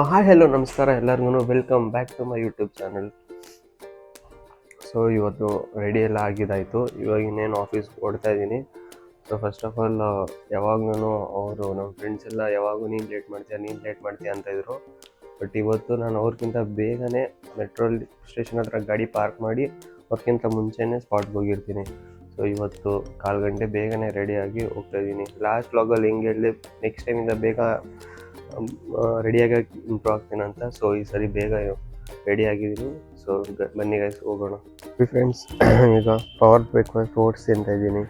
Hi hello ನಮಸ್ಕಾರ ಎಲ್ಲರಿಗೂ welcome back to my YouTube channel. So ಇವತ್ತು ರೆಡಿ ಎಲ್ಲ ಆಗಿದ್ದಾಯಿತು. ಇವಾಗ ಇನ್ನೇನು ಆಫೀಸ್ಗೆ ಓಡ್ತಾ ಇದ್ದೀನಿ. ಸೊ ಫಸ್ಟ್ ಆಫ್ ಆಲ್ ಯಾವಾಗ್ಲೂ ಅವರು ನಮ್ಮ ಫ್ರೆಂಡ್ಸ್ ಎಲ್ಲ ಯಾವಾಗೂ ನೀನು ಲೇಟ್ ಮಾಡ್ತೀಯ ಅಂತ ಇದ್ರು. ಬಟ್ ಇವತ್ತು ನಾನು ಅವ್ರಿಗಿಂತ ಬೇಗನೆ ಮೆಟ್ರೋ ಸ್ಟೇಷನ್ ಹತ್ರ ಗಾಡಿ ಪಾರ್ಕ್ ಮಾಡಿ ಅವ್ರಿಗಿಂತ ಮುಂಚೆನೇ ಸ್ಪಾಟ್ಗೆ ಹೋಗಿರ್ತೀನಿ. ಸೊ ಇವತ್ತು 1/4 ಗಂಟೆ ಬೇಗನೆ ರೆಡಿಯಾಗಿ ಹೋಗ್ತಾಯಿದ್ದೀನಿ. ಲಾಸ್ಟ್ ವ್ಲಾಗಲ್ಲಿ ಹೆಂಗೆ ಹೇಳಿ ನೆಕ್ಸ್ಟ್ ಟೈಮಿಂದ ಬೇಗ ರೆಡಿಯಾಗಿ ಇಂಪ್ರೂವ್ ಆಗ್ತೀನಿ ಅಂತ. ಸೊ ಈ ಸರಿ ಬೇಗ ರೆಡಿ ಆಗಿದ್ದೀನಿ. ಸೊ ಬನ್ನಿ ಗೈಸ್ ಹೋಗೋಣ. ಫ್ರೆಂಡ್ಸ್ ಈಗ ಪವರ್ ಬ್ರೇಕ್ಫಾಸ್ಟ್ ಓಟ್ಸ್ ಅಂತ ಇದ್ದೀನಿ.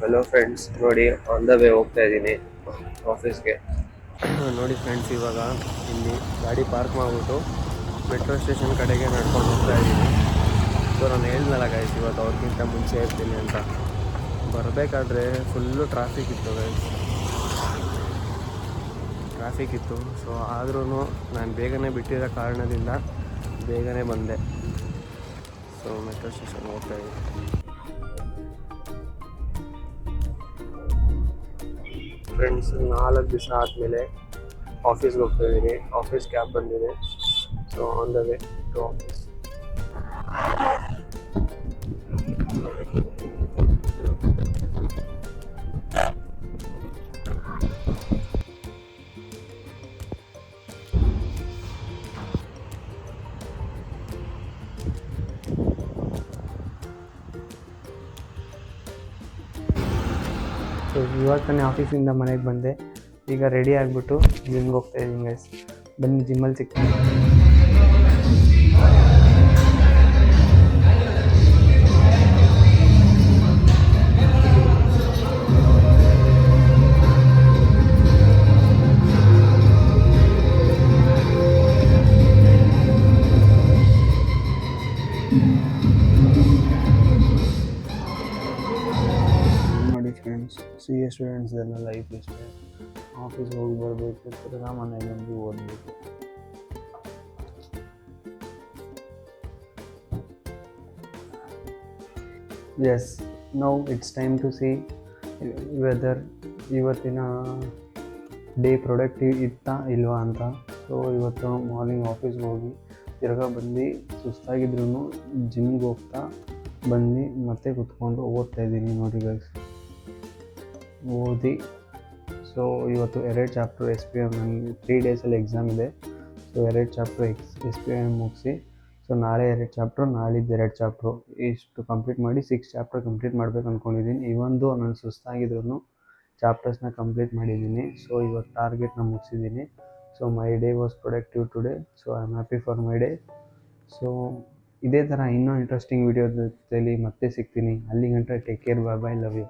ಹಲೋ ಫ್ರೆಂಡ್ಸ್, ನೋಡಿ ಆನ್ ದ ವೇ ಹೋಗ್ತಾ ಇದ್ದೀನಿ ಆಫೀಸ್ಗೆ. ನೋಡಿ ಫ್ರೆಂಡ್ಸ್, ಇವಾಗ ಇಲ್ಲಿ ಗಾಡಿ ಪಾರ್ಕ್ ಮಾಡಿಬಿಟ್ಟು ಮೆಟ್ರೋ ಸ್ಟೇಷನ್ ಕಡೆಗೆ ನಡ್ಕೊಂಡು ಹೋಗ್ತಾ ಇದ್ದೀನಿ. ಸೊ ನಾನು ಹೇಳಿದ್ನಲ್ಲ ಗೈಸ್, ಇವತ್ತು ಅವ್ರಿಗಿಂತ ಮುಂಚೆ ಇರ್ತೀನಿ ಅಂತ. ಬರಬೇಕಾದ್ರೆ ಫುಲ್ಲು ಟ್ರಾಫಿಕ್ ಇತ್ತು. ಸೊ ಆದ್ರೂ ನಾನು ಬೇಗನೆ ಬಿಟ್ಟಿರೋ ಕಾರಣದಿಂದ ಬೇಗನೆ ಬಂದೆ. ಸೊ ಮೆಟ್ರೋ ಸ್ಟೇಷನ್ ಹೋಗ್ತಾ ಇದ್ದೀನಿ. ಫ್ರೆಂಡ್ಸ್, 4 ದಿವಸ ಆದಮೇಲೆ ಆಫೀಸ್ಗೆ ಹೋಗ್ತಾ ಇದ್ದೀನಿ. ಆಫೀಸ್ ಕ್ಯಾಬ್ ಬಂದಿದೆ. So on the way to office. So ಇವತ್ತನೇ ಆಫೀಸಿಂದ ಮನೆಗೆ ಬಂದೆ. ಈಗ ರೆಡಿ ಆಗಿಬಿಟ್ಟು ಜಿಮ್ಗೆ ಹೋಗ್ತಾ ಇದ್ದೀನಿ ಗೈಸ್. ಬನ್ನಿ ಜಿಮ್ಮಲ್ಲಿ ಸಿಗ್ತೀನಿ. ನೋಡಿ ಫ್ರೆಂಡ್ಸ್, CA ಸ್ಟೂಡೆಂಟ್ಸ್ ಎಲ್ಲ ಲೈಫ್ ಇಷ್ಟೇ. ಆಫೀಸ್ಗೆ ಹೋಗಿ ಬರಬೇಕು, ತಿರ್ಗಾ ಮನೆಗೆ ಬಂದು ಓದಬೇಕು. Yes, now it's time to see weather ಇವತ್ತಿನ ಡೇ ಪ್ರೊಡಕ್ಟಿವ್ ಇತ್ತಾ ಇಲ್ವಾ ಅಂತ. ಸೊ ಇವತ್ತು ಮಾರ್ನಿಂಗ್ ಆಫೀಸ್ಗೆ ಹೋಗಿ ತಿರ್ಗಾ ಬಂದು ಸುಸ್ತಾಗಿದ್ರೂ ಜಿಮ್ಗೆ ಹೋಗ್ತಾ ಬಂದು ಮತ್ತೆ ಕುತ್ಕೊಂಡು ಓದ್ತಾ ಇದ್ದೀನಿ. ನೋಡಿ ಗೈಸ್, ಓದಿ. ಸೊ ಇವತ್ತು 2 ಚಾಪ್ಟರ್ SPM, ನನಗೆ 3 ಡೇಸಲ್ಲಿ ಎಕ್ಸಾಮ್ ಇದೆ. ಸೊ 2 ಚಾಪ್ಟರ್ SPM ಮುಗಿಸಿ, ಸೊ ನಾಳೆ 2 ಚಾಪ್ಟ್ರು, ನಾಳಿದ್ದು 2 ಚಾಪ್ಟ್ರು, ಇಷ್ಟು ಕಂಪ್ಲೀಟ್ ಮಾಡಿ 6 ಚಾಪ್ಟರ್ ಕಂಪ್ಲೀಟ್ ಮಾಡಬೇಕು ಅಂದ್ಕೊಂಡಿದ್ದೀನಿ. ಇವೊಂದು ನಾನು ಸುಸ್ತಾಗಿದ್ರು ಚಾಪ್ಟರ್ಸ್ನ ಕಂಪ್ಲೀಟ್ ಮಾಡಿದ್ದೀನಿ. ಸೊ ಇವತ್ತು ಟಾರ್ಗೆಟ್ನ ಮುಗಿಸಿದ್ದೀನಿ. So my day was productive today. So I am happy for my day. So ಇದೇ ಥರ ಇನ್ನೂ ಇಂಟ್ರೆಸ್ಟಿಂಗ್ ವೀಡಿಯೋ ಜೊತೆಲಿ ಮತ್ತೆ ಸಿಗ್ತೀನಿ. ಅಲ್ಲಿಗಂಟ take care, bye bye, love you.